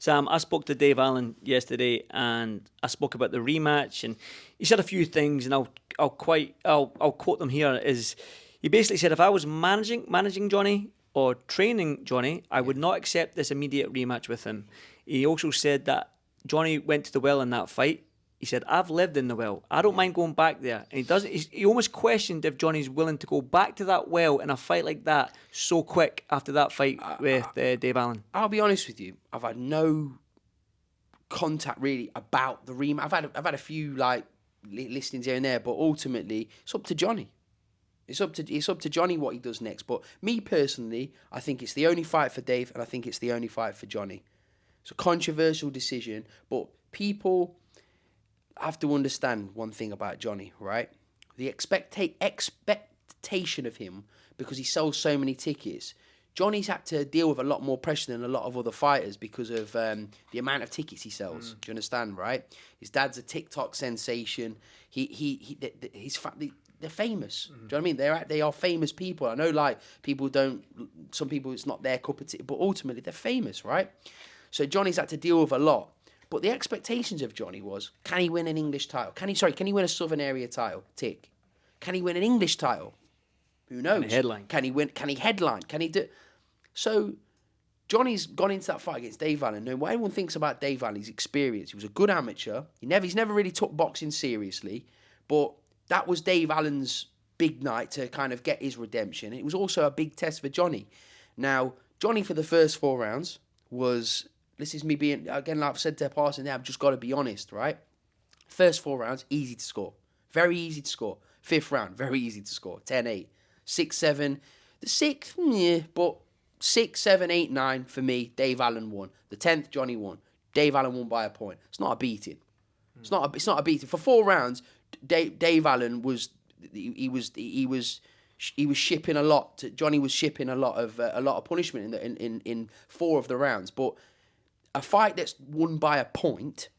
Sam, I spoke to Dave Allen yesterday, and I spoke about the rematch, and he said a few things, and I'll quote them here. He basically said, if I was managing Johnny or training Johnny, I would not accept this immediate rematch with him. He also said that Johnny went to the well in that fight. He said, I've lived in the well. I don't mind going back there. And he almost questioned if Johnny's willing to go back to that well in a fight like that so quick after that fight with Dave Allen. I'll be honest with you. I've had no contact really about the rematch. I've had a few like listings here and there, but ultimately it's up to Johnny. It's up to Johnny what he does next. But me personally, I think it's the only fight for Dave, and I think it's the only fight for Johnny. It's a controversial decision, but people have to understand one thing about Johnny, right? The expectation of him, because he sells so many tickets. Johnny's had to deal with a lot more pressure than a lot of other fighters because of the amount of tickets he sells. Do you understand, right? His dad's a TikTok sensation. They're famous. Do you know what I mean? They are famous people. I know, like, some people, it's not their cup of tea, but ultimately they're famous, right? So Johnny's had to deal with a lot. But the expectations of Johnny was, can he win an English title? Can he win a Southern Area title? Tick. Can he win an English title? Who knows? Can he headline? Can he headline? Can he do... So Johnny's gone into that fight against Dave Allen. Knowing what everyone thinks about Dave Allen, his experience. He was a good amateur. He's never really took boxing seriously. But that was Dave Allen's big night to kind of get his redemption. It was also a big test for Johnny. Now, Johnny for the first 4 rounds was... This is me being, again, like I've said to Parson there, I've just got to be honest, right? First 4 rounds, easy to score. Very easy to score. 5th round, very easy to score. 10-8. 6-7. The 6th, yeah, but 6, 7, 8, 9, for me, Dave Allen won. The 10th, Johnny won. Dave Allen won by a point. It's not a beating. It's not a beating. For 4 rounds, Dave Allen was shipping a lot. Johnny was shipping a lot of punishment in 4 of the rounds, but a fight that's won by a point,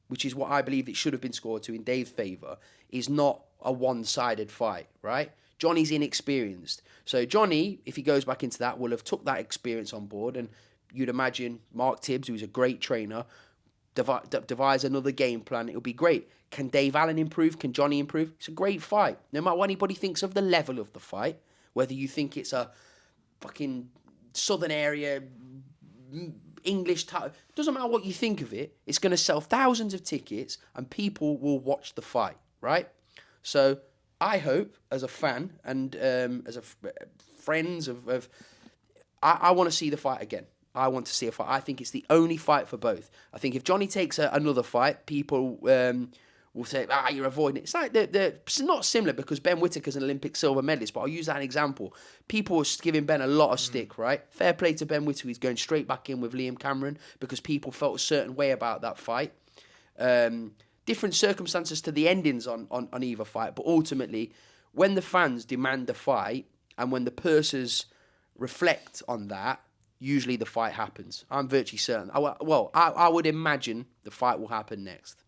which is what I believe it should have been scored to in Dave's favour, is not a one-sided fight, right? Johnny's inexperienced. So Johnny, if he goes back into that, will have took that experience on board, and you'd imagine Mark Tibbs, who's a great trainer, devise another game plan. It'll be great. Can Dave Allen improve? Can Johnny improve? It's a great fight. No matter what anybody thinks of the level of the fight, whether you think it's a fucking Southern Area... English title, doesn't matter what you think of it, it's going to sell thousands of tickets and people will watch the fight, right? So I hope, as a fan and as a friends I want to see the fight again. I want to see a fight. I think it's the only fight for both. I think if Johnny takes another fight, people will say, you're avoiding it. It's like it's not similar because Ben Whittaker's an Olympic silver medalist, but I'll use that as an example. People were giving Ben a lot of stick, right? Fair play to Ben Whittaker. He's going straight back in with Liam Cameron because people felt a certain way about that fight. Different circumstances to the endings on either fight, but ultimately, when the fans demand the fight and when the pursers reflect on that, usually the fight happens. I'm virtually certain. I would imagine the fight will happen next.